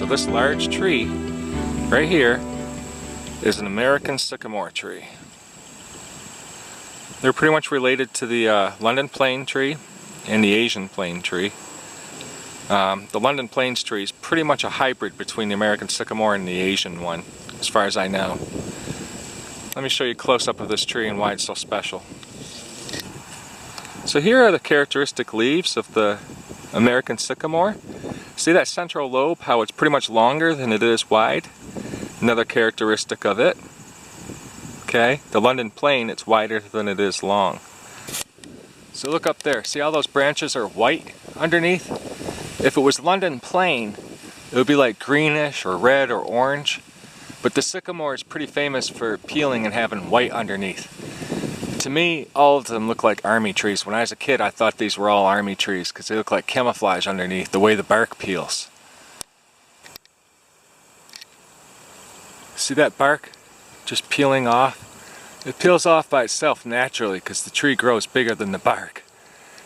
So this large tree right here is an American sycamore tree. They're pretty much related to the London plane tree and the Asian plane tree. The London plains tree is pretty much a hybrid between the American sycamore and the Asian one, as far as I know. Let me show you a close-up of this tree and why it's so special. So here are the characteristic leaves of the American sycamore. See that central lobe, how it's pretty much longer than it is wide? Another characteristic of it. Okay, the London plane, it's wider than it is long. So look up there, see how those branches are white underneath? If it was London plane, it would be like greenish or red or orange. But the sycamore is pretty famous for peeling and having white underneath. To me, all of them look like army trees. When I was a kid, I thought these were all army trees because they look like camouflage underneath, the way the bark peels. See that bark just peeling off? It peels off by itself naturally because the tree grows bigger than the bark.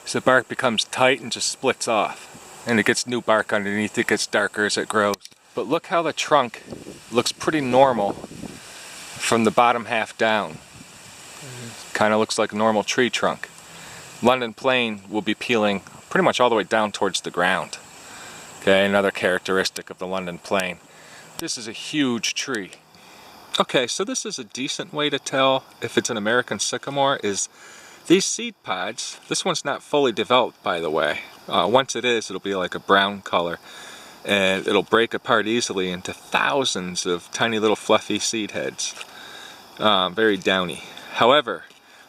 So the bark becomes tight and just splits off. And it gets new bark underneath, it gets darker as it grows. But look how the trunk looks pretty normal from the bottom half down. Kind of looks like a normal tree trunk. London plane will be peeling pretty much all the way down towards the ground. Okay, another characteristic of the London plane. This is a huge tree. Okay, so this is a decent way to tell if it's an American sycamore is these seed pods. This one's not fully developed, by the way. Once it is, it'll be like a brown color. And it'll break apart easily into thousands of tiny little fluffy seed heads. Very downy. However,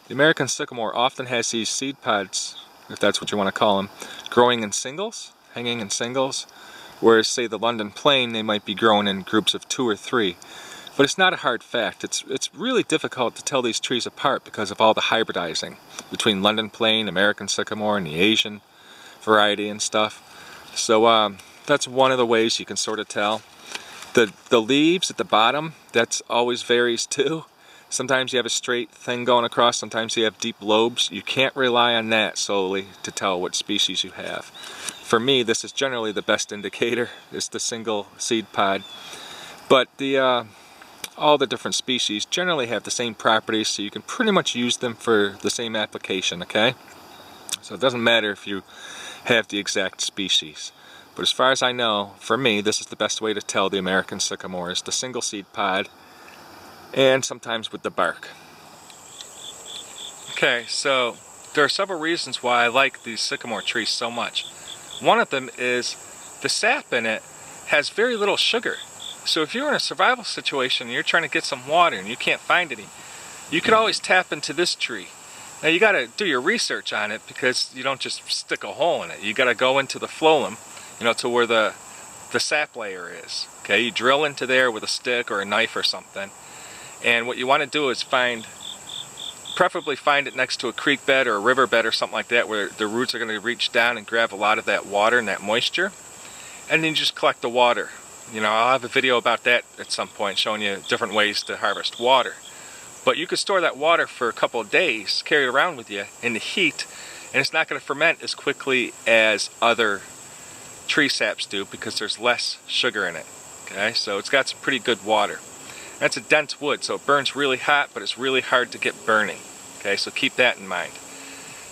the American sycamore often has these seed pods, if that's what you want to call them, growing in singles, hanging in singles. Whereas, say, the London plane, they might be growing in groups of 2 or 3. But it's not a hard fact. It's really difficult to tell these trees apart because of all the hybridizing between London plane, American sycamore, and the Asian variety and stuff. So that's one of the ways you can sort of tell. The leaves at the bottom, that's always varies too. Sometimes you have a straight thing going across, sometimes you have deep lobes. You can't rely on that solely to tell what species you have. For me, this is generally the best indicator, is the single seed pod. But all the different species generally have the same properties, so you can pretty much use them for the same application, okay? So it doesn't matter if you have the exact species. But as far as I know, for me, this is the best way to tell the American sycamore is the single seed pod and sometimes with the bark. Okay, so there are several reasons why I like these sycamore trees so much. One of them is the sap in it has very little sugar. So if you're in a survival situation and you're trying to get some water and you can't find any, you could always tap into this tree. Now you got to do your research on it because you don't just stick a hole in it. You got to go into the phloem, to where the sap layer is. Okay, you drill into there with a stick or a knife or something. And what you want to do is preferably find it next to a creek bed or a river bed or something like that where the roots are going to reach down and grab a lot of that water and that moisture. And then you just collect the water. I'll have a video about that at some point showing you different ways to harvest water. But you could store that water for a couple of days, carry it around with you in the heat, and it's not going to ferment as quickly as other tree saps do because there's less sugar in it. Okay, so it's got some pretty good water. That's a dense wood, so it burns really hot, but it's really hard to get burning. Okay, so keep that in mind.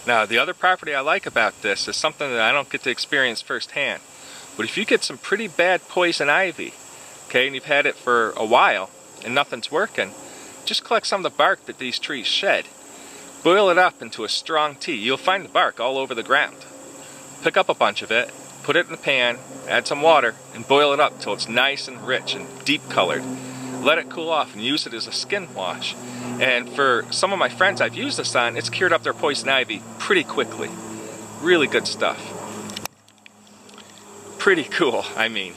Now, the other property I like about this is something that I don't get to experience firsthand. But if you get some pretty bad poison ivy, okay, and you've had it for a while and nothing's working, just collect some of the bark that these trees shed. Boil it up into a strong tea. You'll find the bark all over the ground. Pick up a bunch of it, put it in a pan, add some water, and boil it up until it's nice and rich and deep colored. Let it cool off and use it as a skin wash. And for some of my friends I've used this on, it's cured up their poison ivy pretty quickly. Really good stuff. Pretty cool, I mean.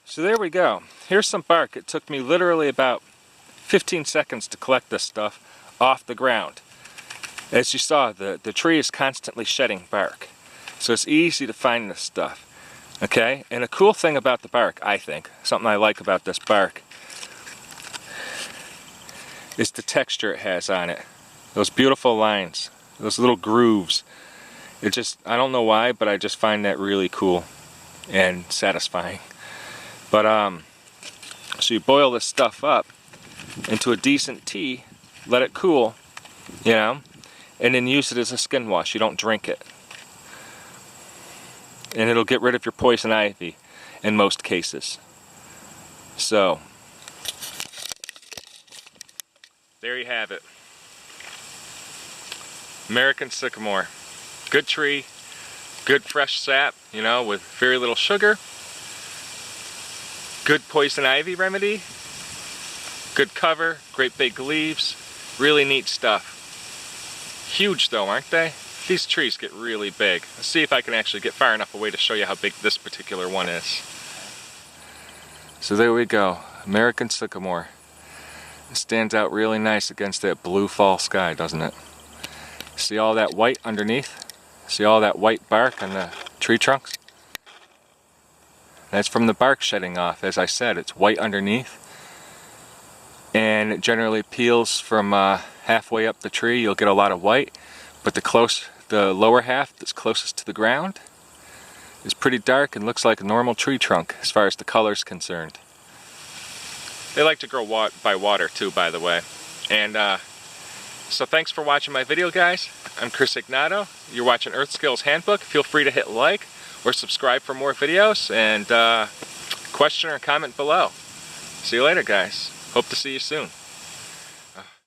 So there we go. Here's some bark. It took me literally about 15 seconds to collect this stuff off the ground. As you saw, the tree is constantly shedding bark. So it's easy to find this stuff. Okay? And a cool thing about the bark, I think, something I like about this bark, is the texture it has on it. Those beautiful lines, those little grooves. It just, I don't know why, but I just find that really cool. and satisfying. But so you boil this stuff up into a decent tea, let it cool, you know, and then use it as a skin wash. You don't drink it. And it'll get rid of your poison ivy in most cases. So, there you have it. American sycamore. Good tree, good fresh sap, you know, with very little sugar. Good poison ivy remedy. Good cover, great big leaves. Really neat stuff. Huge though, aren't they? These trees get really big. Let's see if I can actually get far enough away to show you how big this particular one is. So there we go, American sycamore. It stands out really nice against that blue fall sky, doesn't it? See all that white underneath? See all that white bark on the tree trunks? That's from the bark shedding off. As I said, it's white underneath. And it generally peels from halfway up the tree. You'll get a lot of white. But the lower half that's closest to the ground is pretty dark and looks like a normal tree trunk as far as the color's concerned. They like to grow by water too, by the way. And so thanks for watching my video, guys. I'm Chris Egnoto. You're watching Earth Skills Handbook. Feel free to hit like or subscribe for more videos, and question or comment below. See you later, guys. Hope to see you soon.